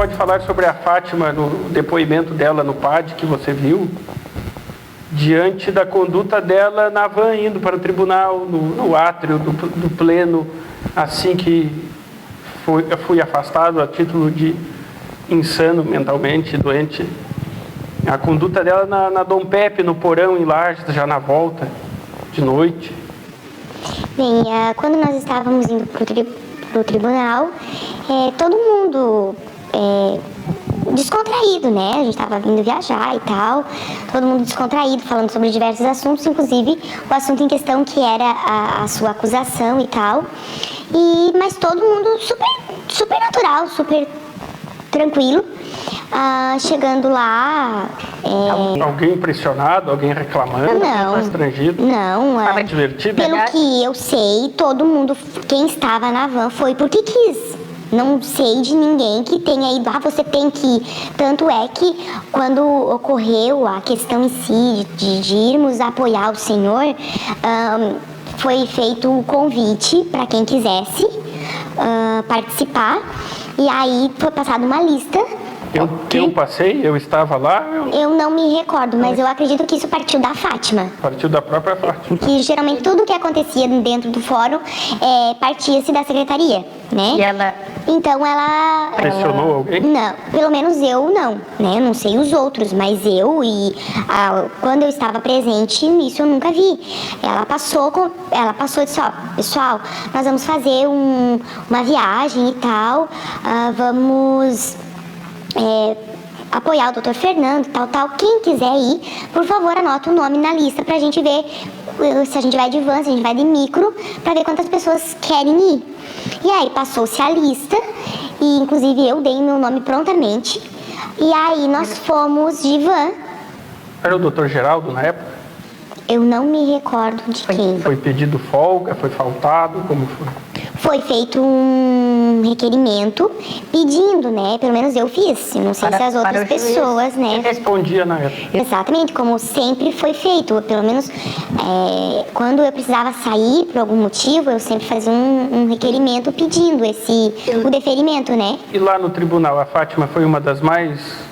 pode falar sobre a Fátima, no depoimento dela no PAD, que você viu, diante da conduta dela na van, indo para o tribunal, no átrio do pleno, assim que fui afastado a título de insano, mentalmente doente. A conduta dela na Dom Pepe, no porão, em Lages, já na volta, de noite. Bem, quando nós estávamos indo para o tribunal, todo mundo descontraído, né? A gente estava vindo viajar e tal, todo mundo descontraído, falando sobre diversos assuntos, inclusive o assunto em questão que era a sua acusação e tal. Mas todo mundo super natural, super tranquilo. Chegando lá... Alguém impressionado? Alguém reclamando? Não. Constrangido? Não. Estava divertido? Pelo que eu sei, todo mundo, quem estava na van foi porque quis. Não sei de ninguém que tenha ido, você tem que ir. Tanto é que quando ocorreu a questão em si de irmos apoiar o senhor, foi feito o convite para quem quisesse participar. E aí foi passada uma lista. Eu passei, eu estava lá. Eu não me recordo, mas eu acredito que isso partiu da Fátima. Partiu da própria Fátima. Que geralmente tudo que acontecia dentro do fórum partia-se da secretaria, né? E ela... Então ela... Pressionou alguém? Não, pelo menos eu não, né? Eu não sei os outros, mas quando eu estava presente, isso eu nunca vi. Ela passou e disse, pessoal, nós vamos fazer uma viagem e tal, vamos... apoiar o Dr. Fernando, tal. Quem quiser ir, por favor, anota o nome na lista pra gente ver se a gente vai de van, se a gente vai de micro, pra ver quantas pessoas querem ir. E aí passou-se a lista, e inclusive eu dei meu nome prontamente, e aí nós fomos de van. Era o Dr. Geraldo na época? Eu não me recordo de quem. Foi pedido folga, foi faltado, como foi? Foi feito um requerimento pedindo, né? Pelo menos eu fiz. Não sei se as outras pessoas, né? Quem respondia na época? Exatamente, como sempre foi feito. Pelo menos quando eu precisava sair por algum motivo, eu sempre fazia um requerimento pedindo o deferimento, né? E lá no tribunal, a Fátima foi uma das mais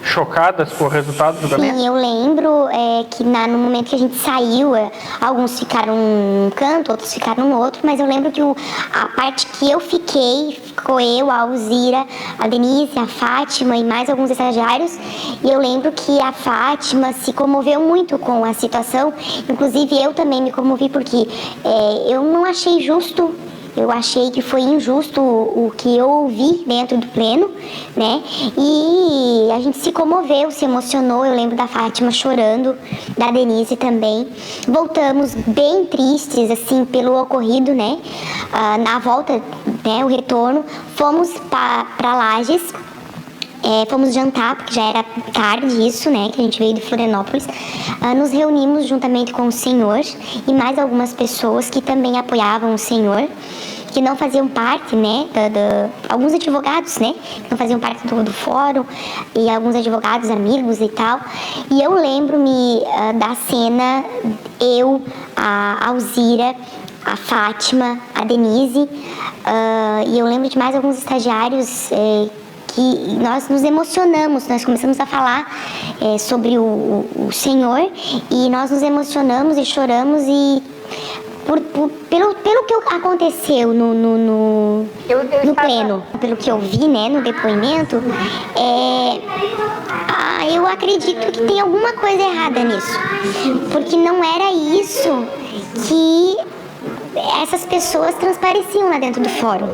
chocadas com o resultado do julgamento? Sim, eu lembro que no momento que a gente saiu, alguns ficaram num canto, outros ficaram no outro, mas eu lembro que a parte que eu ficou eu, a Alzira, a Denise, a Fátima e mais alguns estagiários, e eu lembro que a Fátima se comoveu muito com a situação, inclusive eu também me comovi porque eu não achei justo. Eu achei que foi injusto o que eu ouvi dentro do pleno, né? E a gente se comoveu, se emocionou. Eu lembro da Fátima chorando, da Denise também. Voltamos bem tristes, assim, pelo ocorrido, né? Na volta, né, o retorno, fomos para Lages. Fomos jantar, porque já era tarde isso, né, que a gente veio de Florianópolis. Nos reunimos juntamente com o senhor e mais algumas pessoas que também apoiavam o senhor, que não faziam parte, né, alguns advogados, né, que não faziam parte do fórum, e alguns advogados, amigos e tal. E eu lembro-me da cena, a Alzira, a Fátima, a Denise, e eu lembro de mais alguns estagiários que nós nos emocionamos, nós começamos a falar sobre o Senhor, e nós nos emocionamos e choramos, e pelo que aconteceu no pleno, pelo que eu vi, né, no depoimento, eu acredito que tem alguma coisa errada nisso, porque não era isso que essas pessoas transpareciam lá dentro do fórum.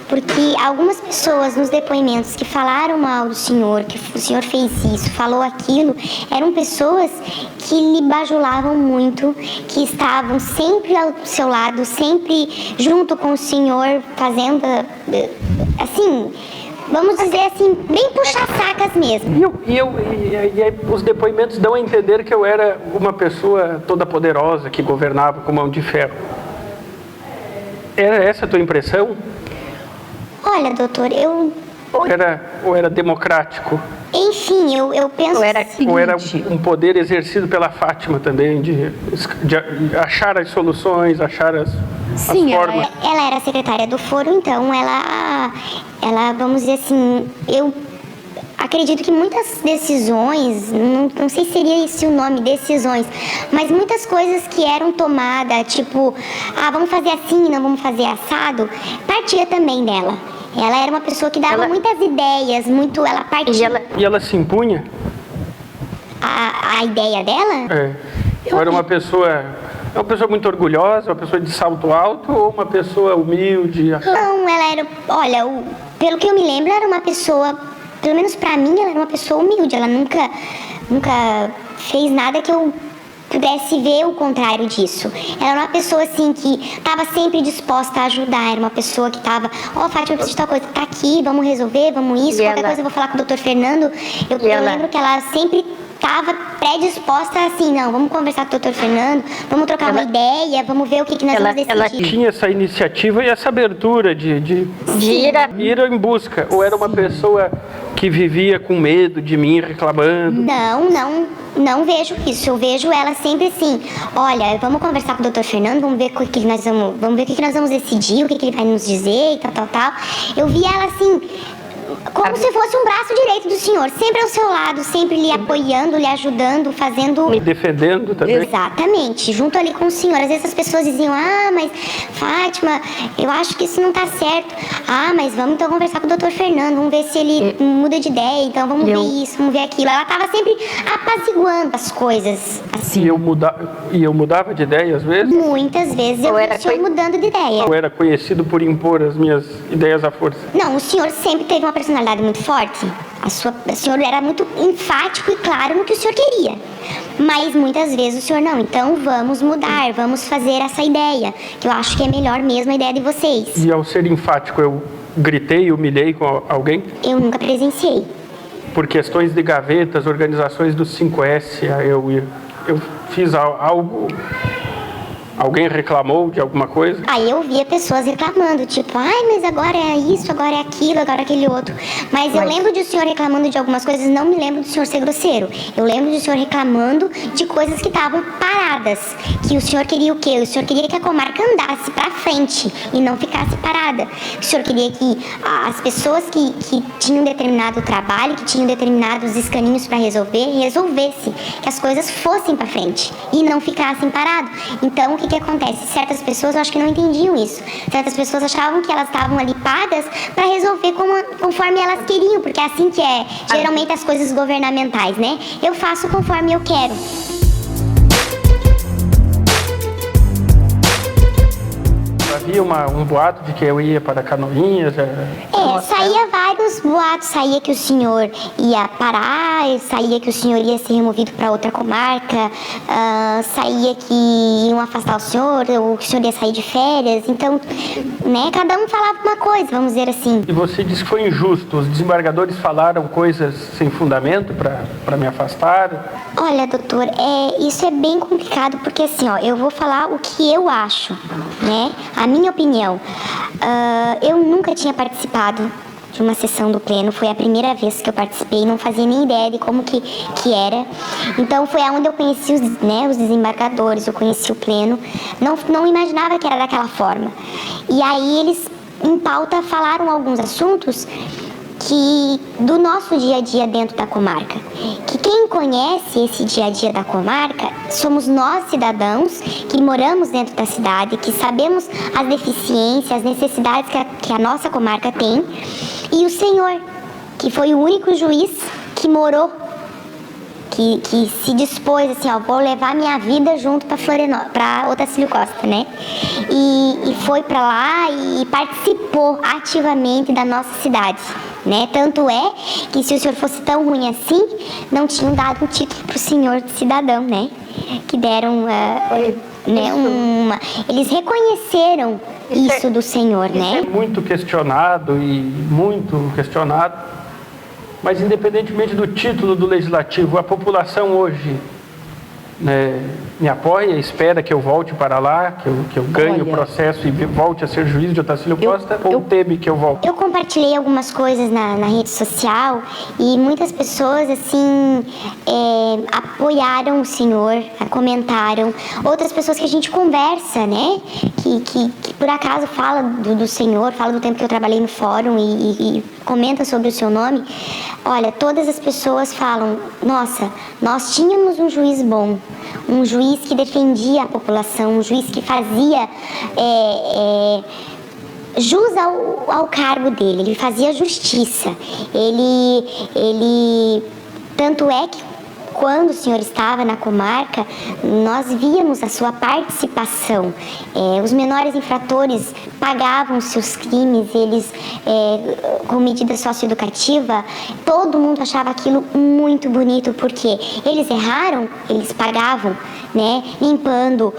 Porque algumas pessoas nos depoimentos que falaram mal do senhor, que o senhor fez isso, falou aquilo, eram pessoas que lhe bajulavam muito, que estavam sempre ao seu lado, sempre junto com o senhor, fazendo, assim, vamos dizer assim, bem puxa-sacas mesmo. E os depoimentos dão a entender que eu era uma pessoa toda poderosa, que governava com mão de ferro. Era essa a tua impressão? Olha, doutor, Ou era democrático? Enfim, eu penso... Ou era um poder exercido pela Fátima também, de achar as soluções, achar as formas? Ela era secretária do foro, então ela ela, vamos dizer assim, eu acredito que muitas decisões, não sei se seria esse o nome, decisões, mas muitas coisas que eram tomadas, tipo, vamos fazer assim, não vamos fazer assado, partia também dela. Ela era uma pessoa que dava muitas ideias, ela partia. E ela se impunha? A ideia dela? Ou era uma pessoa muito orgulhosa, uma pessoa de salto alto ou uma pessoa humilde? Não, ela era, olha, pelo que eu me lembro, ela era uma pessoa, pelo menos pra mim, ela era uma pessoa humilde. Ela nunca fez nada que eu pudesse ver o contrário disso. Ela era uma pessoa assim que estava sempre disposta a ajudar, era uma pessoa que estava, Fátima, eu preciso de tal coisa, tá aqui, vamos resolver, vamos isso, qualquer coisa eu vou falar com o Dr. Fernando. Eu lembro que ela sempre estava predisposta assim, não, vamos conversar com o Dr. Fernando, vamos trocar uma ideia, vamos ver o que nós vamos decidir. Ela tinha essa iniciativa e essa abertura de ir em busca, ou era uma pessoa que vivia com medo de mim reclamando? Não vejo isso. Eu vejo ela sempre assim, olha, vamos conversar com o Dr. Fernando, vamos ver o que nós vamos decidir, o que ele vai nos dizer e tal. Eu vi ela assim, como se fosse um braço direito do senhor, sempre ao seu lado, sempre lhe apoiando, lhe ajudando, fazendo... Me defendendo também. Exatamente, junto ali com o senhor. Às vezes as pessoas diziam, mas Fátima, eu acho que isso não tá certo. Mas vamos então conversar com o Dr. Fernando, vamos ver se ele muda de ideia, então vamos ver isso, vamos ver aquilo. Ela tava sempre apaziguando as coisas, assim. E eu mudava de ideia às vezes? Muitas vezes eu vi o senhor mudando de ideia. Eu era conhecido por impor as minhas ideias à força? Não, o senhor sempre teve uma personalidade muito forte. O senhor era muito enfático e claro no que o senhor queria. Mas muitas vezes o senhor não. Então vamos mudar, vamos fazer essa ideia, que eu acho que é melhor mesmo a ideia de vocês. E ao ser enfático, eu gritei, humilhei com alguém? Eu nunca presenciei. Por questões de gavetas, organizações do 5S, eu fiz algo... Alguém reclamou de alguma coisa? Aí eu via pessoas reclamando, tipo, mas agora é isso, agora é aquilo, agora é aquele outro. Mas eu lembro de o senhor reclamando de algumas coisas, não me lembro do senhor ser grosseiro. Eu lembro do senhor reclamando de coisas que estavam paradas. Que o senhor queria o quê? O senhor queria que a comarca andasse pra frente e não ficasse parada. O senhor queria que as pessoas que tinham determinado trabalho, que tinham determinados escaninhos para resolvesse. Que as coisas fossem pra frente e não ficassem paradas. Então, o que acontece? Certas pessoas, eu acho que não entendiam isso. Certas pessoas achavam que elas estavam ali pagas para resolver conforme elas queriam, porque é assim que é geralmente as coisas governamentais, né? Eu faço conforme eu quero. Havia um boato de que eu ia para Canoinhas? Saía vários boatos. Saía que o senhor ia parar, saía que o senhor ia ser removido para outra comarca, saía que iam afastar o senhor ia sair de férias. Então, né, cada um falava uma coisa, vamos dizer assim. E você disse que foi injusto. Os desembargadores falaram coisas sem fundamento para me afastar? Olha, doutor, isso é bem complicado, porque assim, eu vou falar o que eu acho, né? A minha opinião. Eu nunca tinha participado de uma sessão do pleno, foi a primeira vez que eu participei, não fazia nem ideia de como que era. Então foi aonde eu conheci os desembargadores, eu conheci o pleno, não imaginava que era daquela forma. E aí eles, em pauta, falaram alguns assuntos do nosso dia a dia dentro da comarca. Que quem conhece esse dia a dia da comarca somos nós, cidadãos, que moramos dentro da cidade, que sabemos as deficiências, as necessidades que a nossa comarca tem, e o senhor, que foi o único juiz que morou, que se dispôs assim, vou levar minha vida junto para Otacílio Costa, né? E foi para lá e participou ativamente da nossa cidade, né? Tanto é que se o senhor fosse tão ruim assim, não tinham dado um título para o senhor de cidadão, né? Que deram, eles reconheceram isso do senhor, né? É muito questionado Mas independentemente do título do legislativo, a população hoje me apoia, espera que eu volte para lá, que eu ganhe o Olha, processo e volte a ser juiz de Otacílio Costa, ou teme que eu volte? Eu compartilhei algumas coisas na rede social e muitas pessoas, assim, apoiaram o senhor, comentaram. Outras pessoas que a gente conversa, né? Que por acaso fala do senhor, fala do tempo que eu trabalhei no fórum e comenta sobre o seu nome. Olha, todas as pessoas falam, nossa, nós tínhamos um juiz bom, um juiz que defendia a população, um juiz que fazia jus ao cargo dele, ele fazia justiça. Ele tanto é que quando o senhor estava na comarca, nós víamos a sua participação. Os menores infratores pagavam seus crimes, eles, com medida socioeducativa, todo mundo achava aquilo muito bonito, porque eles erraram, eles pagavam, né, limpando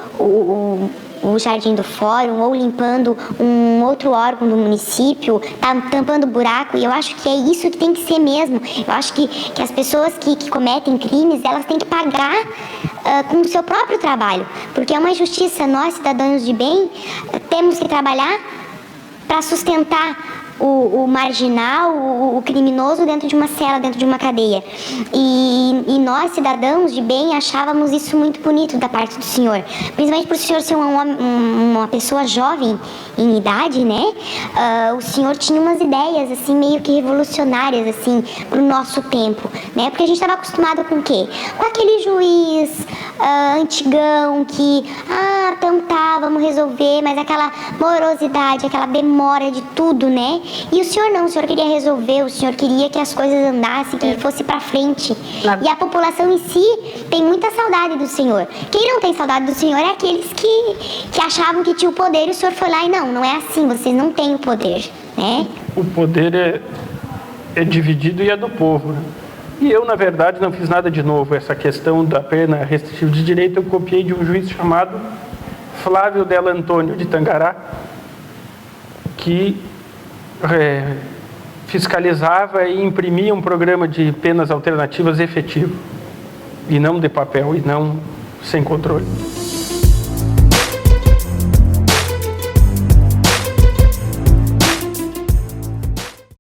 o jardim do fórum ou limpando um outro órgão do município, tampando buraco, e eu acho que é isso que tem que ser mesmo. Eu acho que as pessoas que cometem crimes, elas têm que pagar com o seu próprio trabalho, porque é uma injustiça. Nós, cidadãos de bem, temos que trabalhar para sustentar o marginal, o criminoso dentro de uma cela, dentro de uma cadeia. E nós, cidadãos de bem, achávamos isso muito bonito da parte do senhor. Principalmente por o senhor ser uma pessoa jovem em idade, né? O senhor tinha umas ideias, assim, meio que revolucionárias, assim, pro nosso tempo, né? Porque a gente estava acostumado com o quê? Com aquele juiz antigão que, então tá, vamos resolver, mas aquela morosidade, aquela demora de tudo, né? E o senhor não, o senhor queria resolver, o senhor queria que as coisas andassem, que fosse pra frente. E a população em si tem muita saudade do senhor. Quem não tem saudade do senhor é aqueles que achavam que tinha o poder e o senhor foi lá e não é assim, vocês não têm o poder, né? O poder é dividido e é do povo, né? E eu, na verdade, não fiz nada de novo. Essa questão da pena restritiva de direito eu copiei de um juiz chamado Flávio Della Antônio de Tangará, que fiscalizava e imprimia um programa de penas alternativas efetivo, e não de papel, e não sem controle.